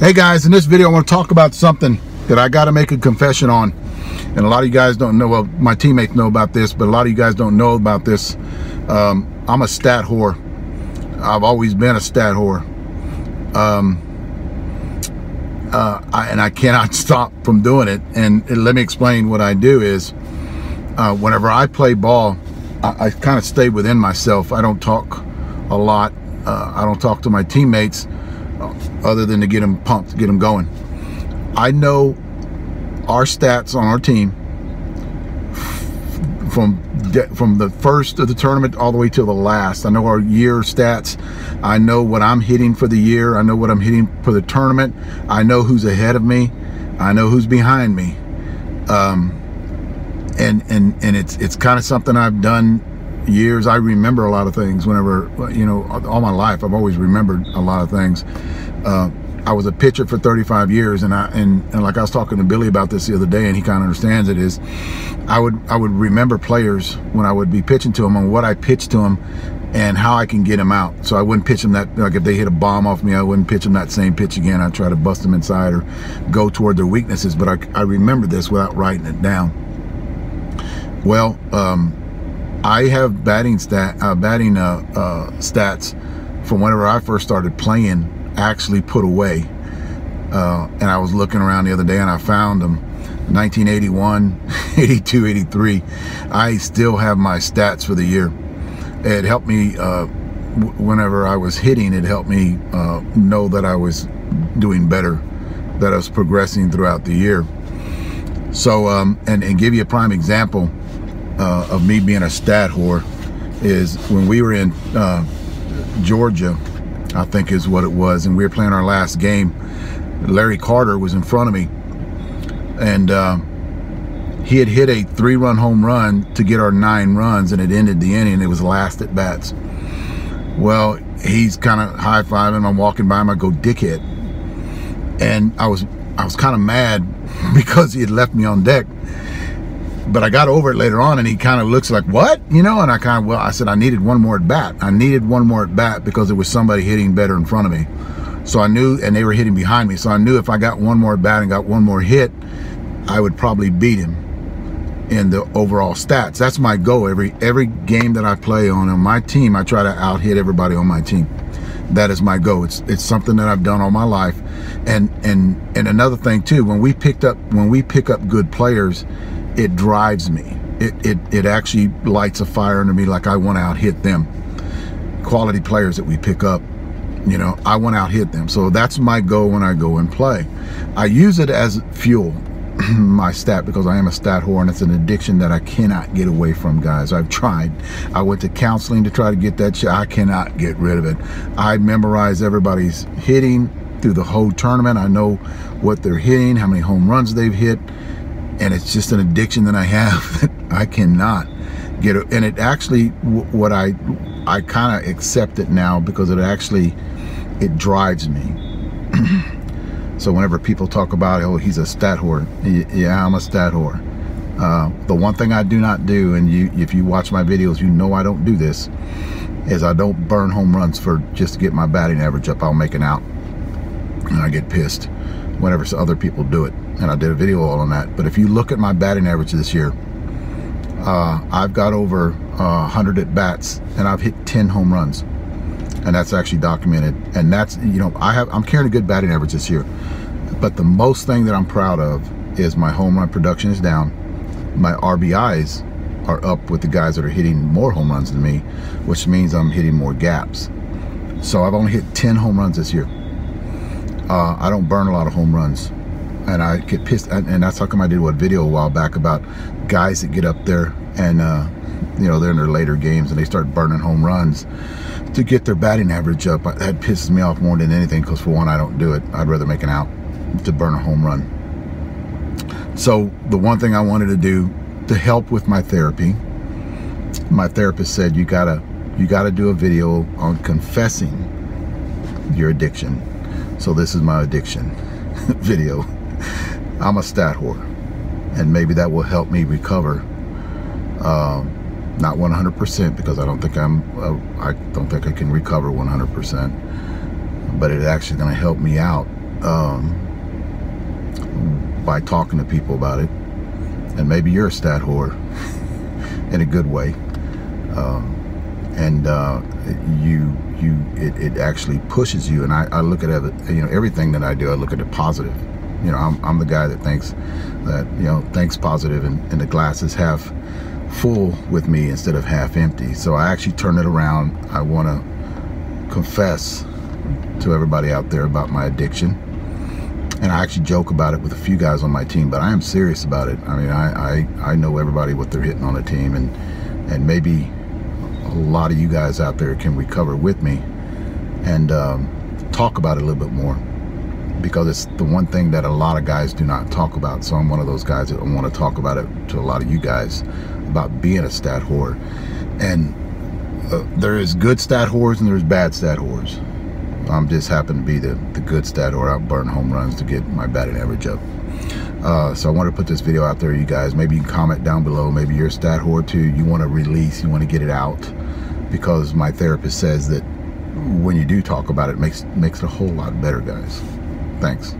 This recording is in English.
Hey guys, in this video I want to talk about something that I got to make a confession on. And a lot of you guys don't know, well, my teammates know about this, but a lot of you guys don't know about this. I'm a stat whore. I've always been a stat whore. And I cannot stop from doing it. And let me explain what I do is, whenever I play ball, I kind of stay within myself. I don't talk a lot. I don't talk to my teammates other than to get them pumped, get them going. I know our stats on our team from the first of the tournament all the way till the last. I know our year stats. I know what I'm hitting for the year. I know what I'm hitting for the tournament. I know who's ahead of me. I know who's behind me. And it's kind of something I've done years. I remember a lot of things whenever, you know, all my life I've always remembered a lot of things. I was a pitcher for 35 years, and like I was talking to Billy about this the other day, and he kind of understands it, is I would remember players when I would be pitching to them on what I pitched to them and how I can get them out. So I wouldn't pitch them that, like if they hit a bomb off me, I wouldn't pitch them that same pitch again. I'd try to bust them inside or go toward their weaknesses, but I remember this without writing it down. Well, I have batting stats from whenever I first started playing actually put away, and I was looking around the other day and I found them. 1981, 82, 83. I still have my stats for the year. It helped me whenever I was hitting. It helped me know that I was doing better, that I was progressing throughout the year. So and give you a prime example of me being a stat whore is when we were in Georgia, I think is what it was, and we were playing our last game. Larry Carter was in front of me, and he had hit a 3-run home run to get our 9 runs, and it ended the inning. It was last at bats. Well, he's kind of high-fiving. I'm walking by him. I go, "Dickhead," and I was kind of mad because he had left me on deck. But I got over it later on, and he kind of looks like, "What?" You know, and I said I needed one more at bat. I needed one more at bat because there was somebody hitting better in front of me. So I knew, and they were hitting behind me. So I knew if I got one more at bat and got one more hit, I would probably beat him in the overall stats. That's my goal. Every game that I play on my team, I try to out-hit everybody on my team. That is my goal. It's something that I've done all my life. And another thing too, when we pick up good players, it drives me. It actually lights a fire under me, like I want to out-hit them. Quality players that we pick up, you know, I want to out-hit them. So that's my goal when I go and play. I use it as fuel, my stat, because I am a stat whore, and it's an addiction that I cannot get away from, guys. I've tried. I went to counseling to try to get that shit. I cannot get rid of it. I memorize everybody's hitting through the whole tournament. I know what they're hitting, how many home runs they've hit. And it's just an addiction that I have that I cannot get it. And it actually, what I kind of accept it now, because it drives me. So whenever people talk about, "Oh, he's a stat whore," yeah, I'm a stat whore. The one thing I do not do, and if you watch my videos, you know I don't do this, is I don't burn home runs for just to get my batting average up. I'll make an out, and I get pissed whenever other people do it. And I did a video all on that. But if you look at my batting average this year, I've got over 100 at bats, and I've hit 10 home runs, and that's actually documented. And that's, you know, I'm carrying a good batting average this year. But the most thing that I'm proud of is my home run production is down. My RBIs are up with the guys that are hitting more home runs than me, which means I'm hitting more gaps. So I've only hit 10 home runs this year. I don't burn a lot of home runs. And I get pissed, and that's how come I did a video a while back about guys that get up there and you know, they're in their later games and they start burning home runs to get their batting average up. That pisses me off more than anything, because for one, I don't do it. I'd rather make an out to burn a home run. So the one thing I wanted to do to help with my therapy, my therapist said, you gotta do a video on confessing your addiction. So this is my addiction video. I'm a stat whore, and maybe that will help me recover. Not 100%, because I don't think I can recover 100%, but it's actually going to help me out by talking to people about it. And maybe you're a stat whore in a good way. It actually pushes you. And I look at it, you know, everything that I do, I look at it positive. You know, I'm the guy that thinks that, you know, thinks positive, and the glass is half full with me instead of half empty. So I actually turn it around. I want to confess to everybody out there about my addiction. And I actually joke about it with a few guys on my team, but I am serious about it. I mean, I know everybody what they're hitting on the team, and maybe a lot of you guys out there can recover with me and talk about it a little bit more, because it's the one thing that a lot of guys do not talk about. So I'm one of those guys that want to talk about it to a lot of you guys about being a stat whore. And there is good stat whores and there's bad stat whores. I'm just happen to be the good stat whore. I burn home runs to get my batting average up. So I want to put this video out there, you guys. Maybe you can comment down below. Maybe you're a stat whore too. You want to release, you want to get it out, because my therapist says that when you do talk about it, makes it a whole lot better, guys. Thanks.